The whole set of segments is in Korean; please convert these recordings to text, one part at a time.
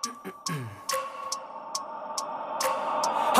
I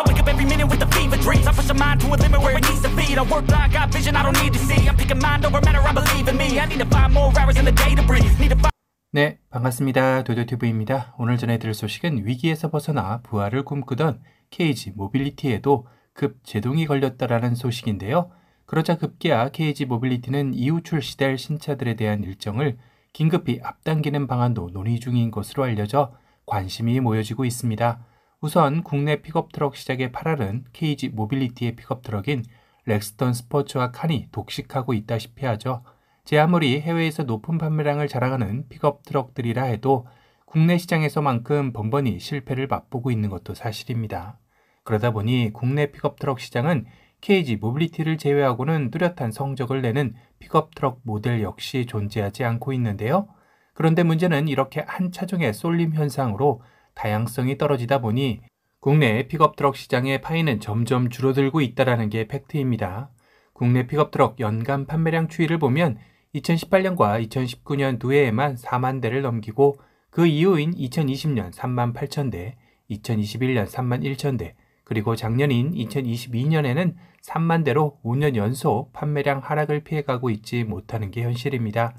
wake up every minute with the fever dreams. I push my mind to a limit where it needs to be. I work blind, got vision I don't need to see. I'm picking mind over matter, I believe in me. I need to find more hours in the day to breathe. Need to find... 네, 반갑습니다. 도도튜브입니다. 오늘 전해드릴 소식은 위기에서 벗어나 부활을 꿈꾸던 KG 모빌리티에도 급 제동이 걸렸다라는 소식인데요. 그러자 급기야 KG 모빌리티는 이후 출시될 신차들에 대한 일정을 긴급히 앞당기는 방안도 논의 중인 것으로 알려져 관심이 모여지고 있습니다. 우선 국내 픽업트럭 시장의 8할은 KG 모빌리티의 픽업트럭인 렉스턴 스포츠와 칸이 독식하고 있다시피 하죠. 제 아무리 해외에서 높은 판매량을 자랑하는 픽업트럭들이라 해도 국내 시장에서만큼 번번이 실패를 맛보고 있는 것도 사실입니다. 그러다 보니 국내 픽업트럭 시장은 KG 모빌리티를 제외하고는 뚜렷한 성적을 내는 픽업트럭 모델 역시 존재하지 않고 있는데요. 그런데 문제는 이렇게 한 차종의 쏠림 현상으로 다양성이 떨어지다 보니 국내 픽업트럭 시장의 파이는 점점 줄어들고 있다는 게 팩트입니다. 국내 픽업트럭 연간 판매량 추이를 보면 2018년과 2019년 두 해에만 4만 대를 넘기고 그 이후인 2020년 3만 8천 대, 2021년 3만 1천 대, 그리고 작년인 2022년에는 3만 대로 5년 연속 판매량 하락을 피해가고 있지 못하는 게 현실입니다.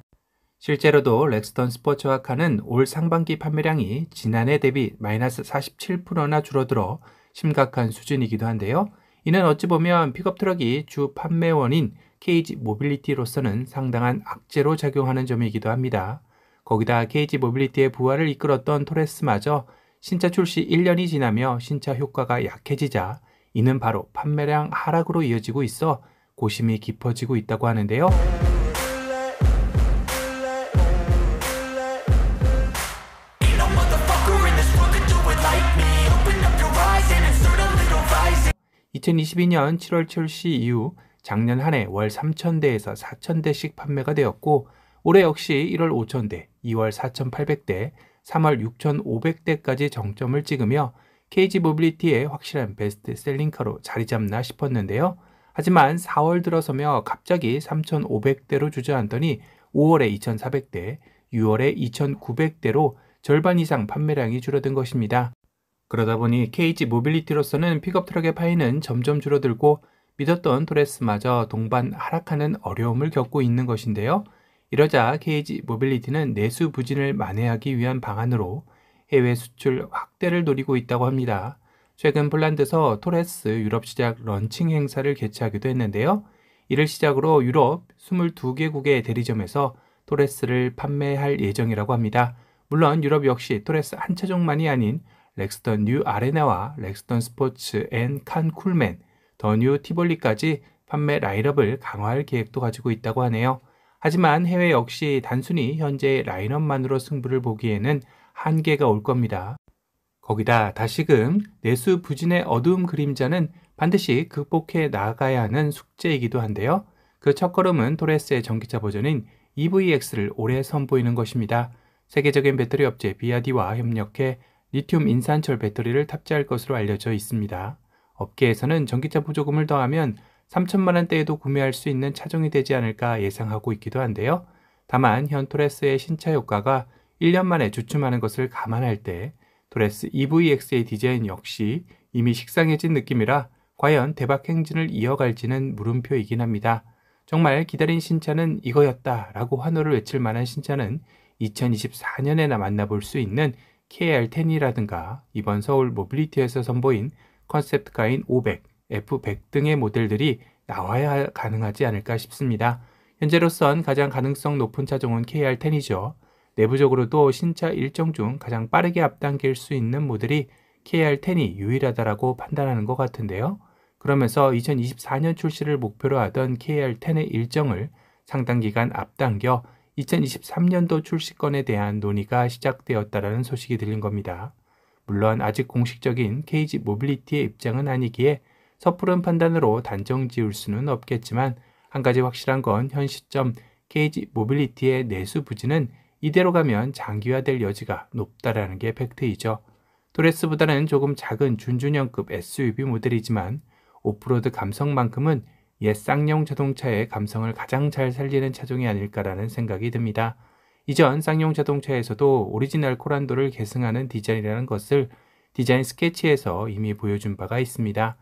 실제로도 렉스턴 스포츠와 칸은 올 상반기 판매량이 지난해 대비 마이너스 47%나 줄어들어 심각한 수준이기도 한데요. 이는 어찌 보면 픽업트럭이 주 판매원인 KG 모빌리티로서는 상당한 악재로 작용하는 점이기도 합니다. 거기다 KG 모빌리티의 부활을 이끌었던 토레스마저 신차 출시 1년이 지나며 신차 효과가 약해지자 이는 바로 판매량 하락으로 이어지고 있어 고심이 깊어지고 있다고 하는데요. (2022년 7월) 출시 이후 작년 한 해 월 3,000대에서 4,000대씩 판매가 되었고 올해 역시 1월 5,000대, 2월 4,800대, 3월 6,500대까지 정점을 찍으며 KG 모빌리티의 확실한 베스트셀링카로 자리 잡나 싶었는데요. 하지만 4월 들어서며 갑자기 3,500대로 주저앉더니 5월에 2,400대, 6월에 2,900대로 절반 이상 판매량이 줄어든 것입니다. 그러다 보니 KG 모빌리티로서는 픽업트럭의 파이는 점점 줄어들고 믿었던 토레스마저 동반 하락하는 어려움을 겪고 있는 것인데요. 이러자 KG 모빌리티는 내수 부진을 만회하기 위한 방안으로 해외 수출 확대를 노리고 있다고 합니다. 최근 폴란드에서 토레스 유럽 시장 런칭 행사를 개최하기도 했는데요. 이를 시작으로 유럽 22개국의 대리점에서 토레스를 판매할 예정이라고 합니다. 물론 유럽 역시 토레스 한 차종만이 아닌 렉스턴 뉴 아레나와 렉스턴 스포츠 앤 칸 쿨맨, 더 뉴 티볼리까지 판매 라인업을 강화할 계획도 가지고 있다고 하네요. 하지만 해외 역시 단순히 현재의 라인업만으로 승부를 보기에는 한계가 올 겁니다. 거기다 다시금 내수 부진의 어두운 그림자는 반드시 극복해 나가야 하는 숙제이기도 한데요. 그 첫걸음은 토레스의 전기차 버전인 EVX를 올해 선보이는 것입니다. 세계적인 배터리 업체 비아디와 협력해 리튬 인산철 배터리를 탑재할 것으로 알려져 있습니다. 업계에서는 전기차 보조금을 더하면 3천만 원대에도 구매할 수 있는 차종이 되지 않을까 예상하고 있기도 한데요. 다만 현 토레스의 신차 효과가 1년 만에 주춤하는 것을 감안할 때 토레스 EVX의 디자인 역시 이미 식상해진 느낌이라 과연 대박 행진을 이어갈지는 물음표이긴 합니다. 정말 기다린 신차는 이거였다 라고 환호를 외칠 만한 신차는 2024년에나 만나볼 수 있는 KR10이라든가 이번 서울 모빌리티에서 선보인 컨셉트카인 500, F100 등의 모델들이 나와야 가능하지 않을까 싶습니다. 현재로선 가장 가능성 높은 차종은 KR10이죠. 내부적으로도 신차 일정 중 가장 빠르게 앞당길 수 있는 모델이 KR10이 유일하다라고 판단하는 것 같은데요. 그러면서 2024년 출시를 목표로 하던 KR10의 일정을 상당 기간 앞당겨 2023년도 출시건에 대한 논의가 시작되었다는 소식이 들린 겁니다. 물론 아직 공식적인 KG 모빌리티의 입장은 아니기에 섣부른 판단으로 단정 지을 수는 없겠지만 한 가지 확실한 건 현 시점 KG 모빌리티의 내수 부진은 이대로 가면 장기화될 여지가 높다라는 게 팩트이죠. 토레스보다는 조금 작은 준중형급 SUV 모델이지만 오프로드 감성만큼은 옛 쌍용 자동차의 감성을 가장 잘 살리는 차종이 아닐까라는 생각이 듭니다. 이전 쌍용 자동차에서도 오리지널 코란도를 계승하는 디자인이라는 것을 디자인 스케치에서 이미 보여준 바가 있습니다.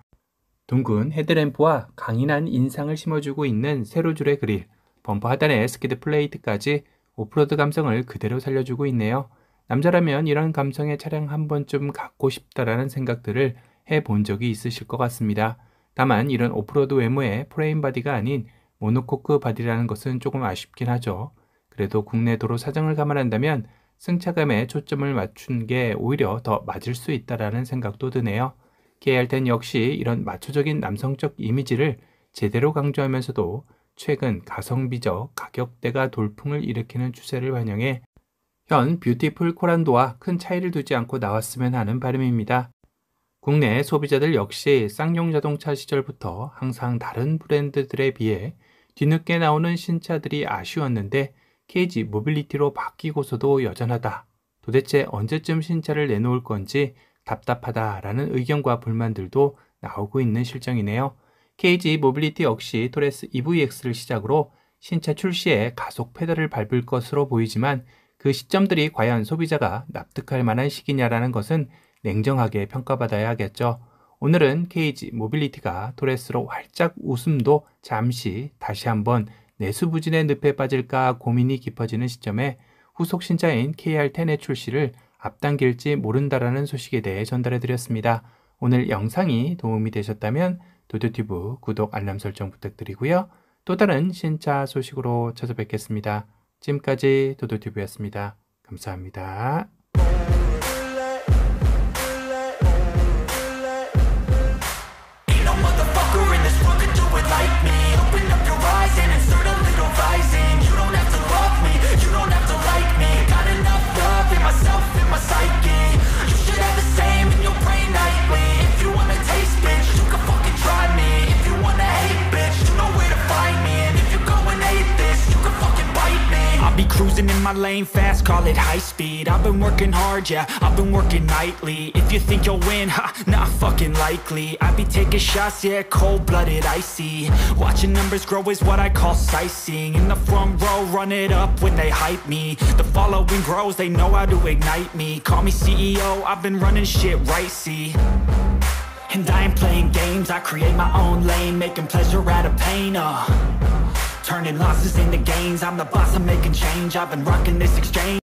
둥근 헤드램프와 강인한 인상을 심어주고 있는 세로줄의 그릴, 범퍼 하단의 스키드 플레이트까지 오프로드 감성을 그대로 살려주고 있네요. 남자라면 이런 감성의 차량 한 번쯤 갖고 싶다라는 생각들을 해본 적이 있으실 것 같습니다. 다만 이런 오프로드 외모의 프레임 바디가 아닌 모노코크 바디라는 것은 조금 아쉽긴 하죠. 그래도 국내 도로 사정을 감안한다면 승차감에 초점을 맞춘 게 오히려 더 맞을 수 있다라는 생각도 드네요. KR10 역시 이런 마초적인 남성적 이미지를 제대로 강조하면서도 최근 가성비적 가격대가 돌풍을 일으키는 추세를 반영해 현 뷰티풀 코란도와 큰 차이를 두지 않고 나왔으면 하는 바람입니다. 국내 소비자들 역시 쌍용 자동차 시절부터 항상 다른 브랜드들에 비해 뒤늦게 나오는 신차들이 아쉬웠는데 KG 모빌리티로 바뀌고서도 여전하다. 도대체 언제쯤 신차를 내놓을 건지 답답하다라는 의견과 불만들도 나오고 있는 실정이네요. KG 모빌리티 역시 토레스 EVX를 시작으로 신차 출시에 가속 페달을 밟을 것으로 보이지만 그 시점들이 과연 소비자가 납득할 만한 시기냐라는 것은 냉정하게 평가받아야 하겠죠. 오늘은 KG 모빌리티가 토레스로 활짝 웃음도 잠시 다시 한번 내수부진의 늪에 빠질까 고민이 깊어지는 시점에 후속 신차인 KR10의 출시를 앞당길지 모른다라는 소식에 대해 전달해드렸습니다. 오늘 영상이 도움이 되셨다면 도도튜브 구독 알람 설정 부탁드리고요. 또 다른 신차 소식으로 찾아뵙겠습니다. 지금까지 도도튜브였습니다. 감사합니다. Cruising in my lane fast, call it high speed. I've been working hard, yeah, I've been working nightly. If you think you'll win, ha, not fucking likely. I be taking shots, yeah, cold-blooded, icy. Watching numbers grow is what I call sightseeing. In the front row, run it up when they hype me. The following grows, they know how to ignite me. Call me CEO, I've been running shit right, see. And I ain't playing games, I create my own lane, making pleasure out of pain, turning losses into gains. I'm the boss, I'm making change. I've been rocking this exchange.